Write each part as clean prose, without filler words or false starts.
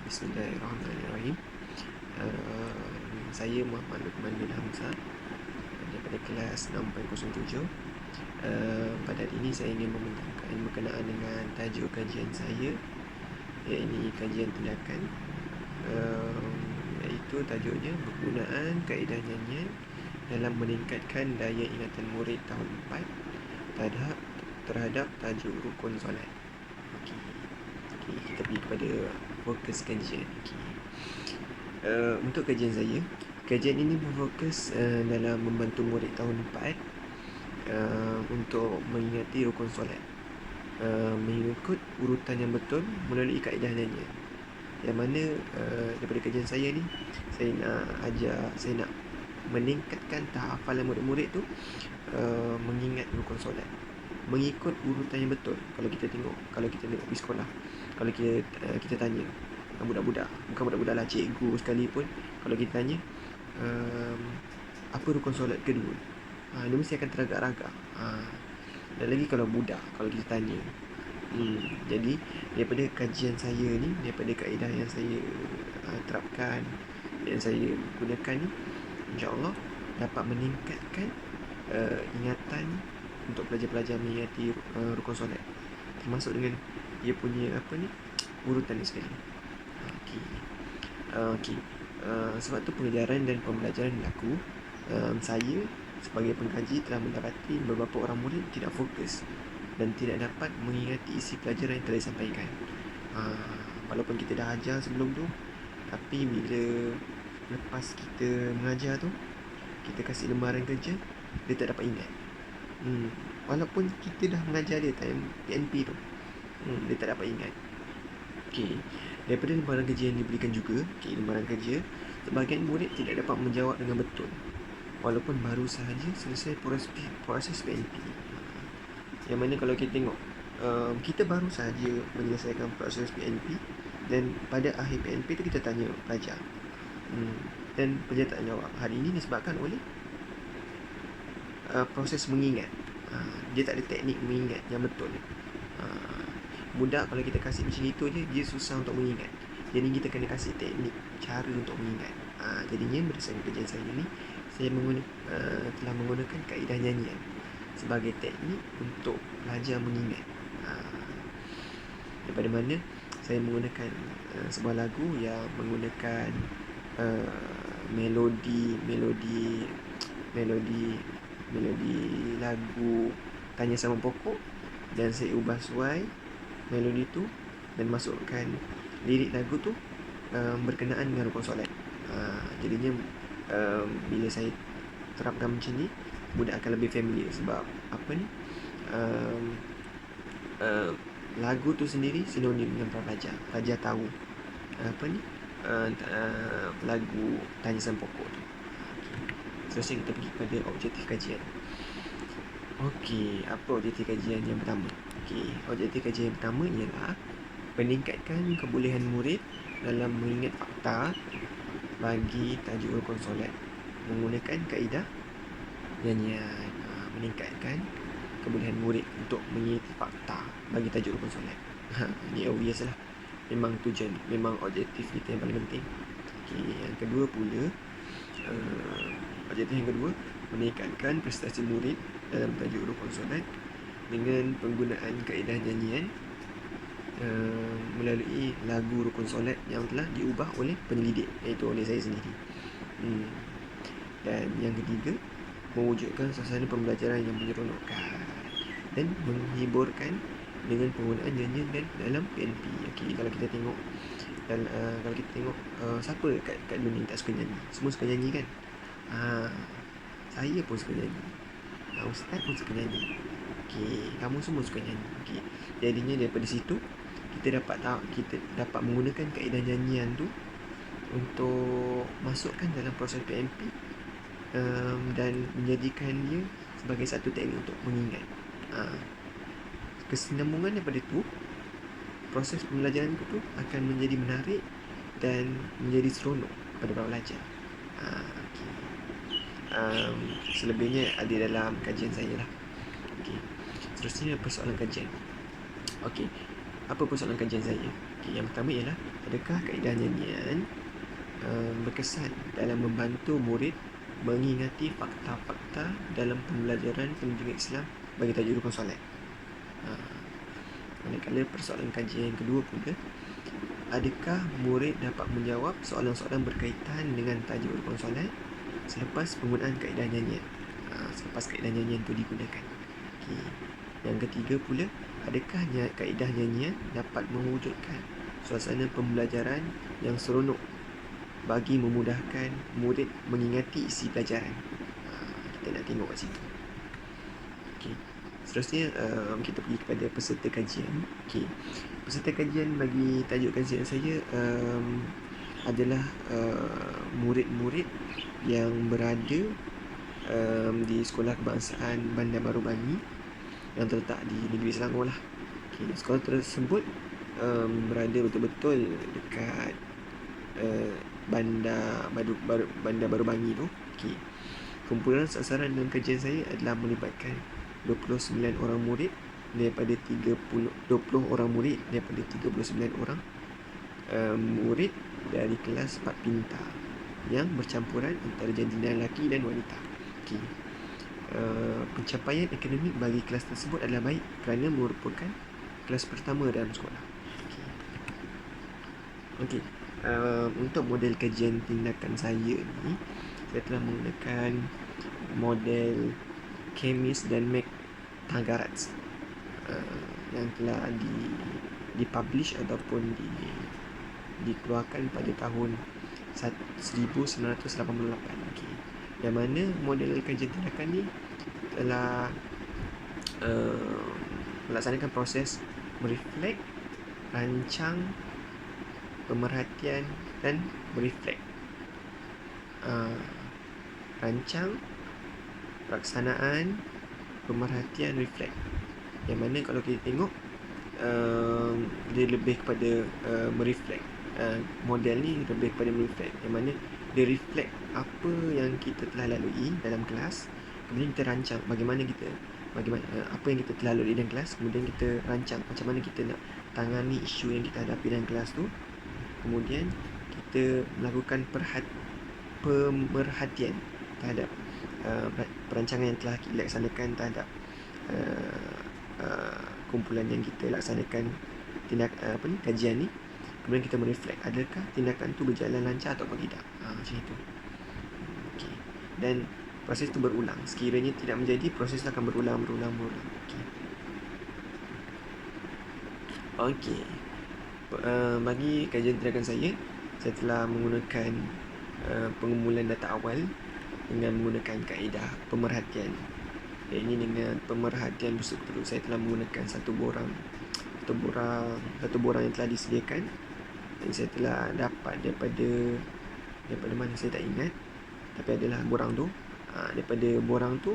Bismillahirrahmanirrahim. Saya Muhammad Luqman bin Hamzah daripada kelas 6.07. Pada hari ini saya ingin membentangkan berkenaan dengan tajuk kajian saya, iaitu kajian tindakan, iaitu tajuknya penggunaan kaedah nyanyian dalam meningkatkan daya ingatan murid tahun 4 terhadap tajuk rukun solat. Kita pergi kepada fokus kajian. Untuk kajian saya, kajian ini berfokus dalam membantu murid tahun 4 untuk mengingati rukun solat, mengikut urutan yang betul melalui kaedah nyanyian. Yang mana daripada kajian saya ni, saya nak meningkatkan tahap hafalan murid-murid tu mengingat rukun solat mengikut urutan yang betul. Kalau kita tengok di sekolah, kalau kita tanya budak-budak, bukan budak-budak lah, cikgu sekalipun, kalau kita tanya apa rukun solat kedua, dia mesti akan teragak-ragak. Dan lagi kalau budak, kalau kita tanya. Jadi daripada kajian saya ni, daripada kaedah yang saya terapkan, yang saya gunakan ni, InsyaAllah dapat meningkatkan ingatan untuk pelajar-pelajar mengingati rukun solat, termasuk dengan dia punya urutan ni sekali. Sebab tu pengajaran dan pembelajaran berlaku, saya sebagai pengkaji telah mendapati beberapa orang murid tidak fokus dan tidak dapat mengingati isi pelajaran yang telah disampaikan. Walaupun kita dah ajar sebelum tu, tapi bila lepas kita mengajar tu, kita kasih lembaran kerja, dia tak dapat ingat. Walaupun kita dah mengajar dia time PNP tu, dia tak dapat ingat. Daripada lembaran kerja yang diberikan juga, lembaran kerja, sebahagian murid tidak dapat menjawab dengan betul walaupun baru sahaja selesai proses PNP. Yang mana kalau kita tengok, kita baru sahaja menyelesaikan proses PNP, dan pada akhir PNP tu kita tanya pelajar, dan pelajar tak jawab. Hari ini disebabkan oleh proses mengingat. Dia tak ada teknik mengingat yang betul. Budak kalau kita kasih macam itu je, dia susah untuk mengingat. Jadi kita kena kasih teknik, cara untuk mengingat. Jadinya berdasarkan kajian saya ni, saya telah menggunakan kaedah nyanyian sebagai teknik untuk pelajar mengingat. Daripada mana saya menggunakan sebuah lagu yang menggunakan melodi lagu Tanya Sama Pokok, dan saya ubah suai melodi tu dan masukkan lirik lagu tu berkenaan dengan rukun solat. Jadinya bila saya terapkan macam ni, budak akan lebih familiar. Sebab lagu tu sendiri sinonim dengan pelajar. Pelajar tahu lagu Tanya Sama Pokok tu. Seterusnya kita pergi kepada objektif kajian. Apa objektif kajian yang pertama? Objektif kajian yang pertama ialah meningkatkan kebolehan murid dalam mengingat fakta bagi tajuk rukun solat menggunakan kaedah nyanyian. Meningkatkan kebolehan murid untuk mengingati fakta bagi tajuk rukun solat. Ini obvious lah, memang tujuan, memang objektif kita yang paling penting. Yang kedua pula, objektif yang kedua, meningkatkan prestasi murid dalam tajuk rukun solat dengan penggunaan kaedah nyanyian melalui lagu rukun solat yang telah diubah oleh penyelidik, iaitu oleh saya sendiri. Dan yang ketiga, mewujudkan suasana pembelajaran yang menyeronokkan dan menghiburkan dengan penggunaan nyanyian dan dalam PNP. Kalau kita tengok siapa kat dunia tak suka nyanyi? Semua suka nyanyi kan? Saya pun suka nyanyi, Ustaz pun suka nyanyi, kamu semua suka nyanyi. Jadinya daripada situ kita dapat menggunakan kaedah nyanyian tu untuk masukkan dalam proses PNP, dan menjadikan dia sebagai satu teknik untuk mengingat. Kesinambungan daripada tu, proses pembelajaran tu akan menjadi menarik dan menjadi seronok pada para pelajar. Selebihnya ada dalam kajian saya lah. Seterusnya persoalan kajian. Apa persoalan kajian saya? Yang pertama ialah, adakah kaedah nyanyian berkesan dalam membantu murid mengingati fakta-fakta dalam pembelajaran pendidikan Islam bagi tajuk rukun solat? Manakala persoalan kajian yang kedua pula, adakah murid dapat menjawab soalan-soalan berkaitan dengan tajuk rukun solat selepas penggunaan kaedah nyanyian? Selepas kaedah nyanyian itu digunakan. Yang ketiga pula, adakah kaedah nyanyian dapat mewujudkan suasana pembelajaran yang seronok bagi memudahkan murid mengingati isi pelajaran? Kita nak tengok kat situ. Seterusnya kita pergi kepada peserta kajian. Peserta kajian bagi tajuk kajian saya adalah murid-murid yang berada di Sekolah Kebangsaan Bandar Baru Bangi yang terletak di Negeri Selangor lah. Sekolah tersebut berada betul-betul dekat Bandar Baru Bangi tu. Kumpulan sasaran dalam kajian saya adalah melibatkan 29 orang murid daripada 20 orang murid daripada 39 orang murid dari kelas 4 pintar yang bercampuran antara jantina lelaki dan wanita. Pencapaian akademik bagi kelas tersebut adalah baik kerana merupakan kelas pertama dalam sekolah. Untuk model kajian tindakan saya ni, saya telah menggunakan model Kemis dan McTaggart yang telah dipublish ataupun dikeluarkan pada tahun 1988. Yang mana model kajian tindakan ni telah melaksanakan proses mereflek, rancang, pemerhatian dan mereflek. Rancang, pelaksanaan, pemerhatian, reflect. Yang mana kalau kita tengok dia lebih kepada mereflect. Model ni lebih kepada mereflect, yang mana dia reflect apa yang kita telah lalui dalam kelas, kemudian kita rancang bagaimana apa yang kita telah lalui dalam kelas, kemudian kita rancang macam mana kita nak tangani isu yang kita hadapi dalam kelas tu, kemudian kita melakukan pemerhatian terhadap perancangan yang telah dilaksanakan terhadap kumpulan yang kita laksanakan kajian ni. Kemudian kita mereflect, adakah tindakan tu berjalan lancar atau tidak, macam itu. Dan proses tu berulang. Sekiranya tidak menjadi, proses tu akan berulang. Bagi kajian tindakan saya telah menggunakan pengumpulan data awal dengan menggunakan kaedah pemerhatian. Ini dengan pemerhatian berstruktur, saya telah menggunakan satu borang yang telah disediakan, dan saya telah dapat daripada mana saya tak ingat, tapi adalah borang tu. Daripada borang tu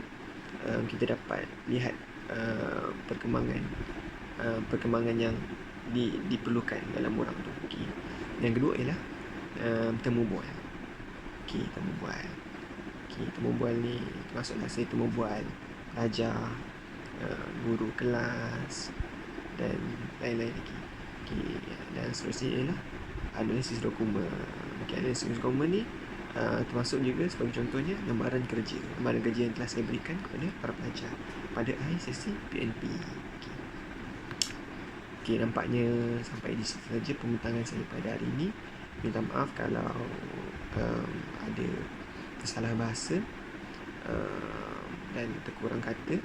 kita dapat lihat perkembangan yang diperlukan dalam borang tu. Yang kedua ialah temu bual. Temu bual ni maksudlah saya temu bual pelajar, guru kelas dan lain-lain lagi. Dan seterusnya ialah analisis dokumen. Analisis dokumen ni termasuk juga sebagai contohnya lembaran kerja yang telah saya berikan kepada para pelajar pada akhir sesi PNP. Nampaknya sampai di situ saja pembentangan saya pada hari ini. Minta maaf kalau ada tersalah bahasa dan terkurang kata.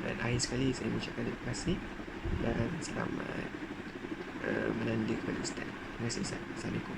Dan akhir sekali saya mengucapkan terima kasih dan selamat menanda kepada Ustaz. Terima kasih Ustaz. Assalamualaikum.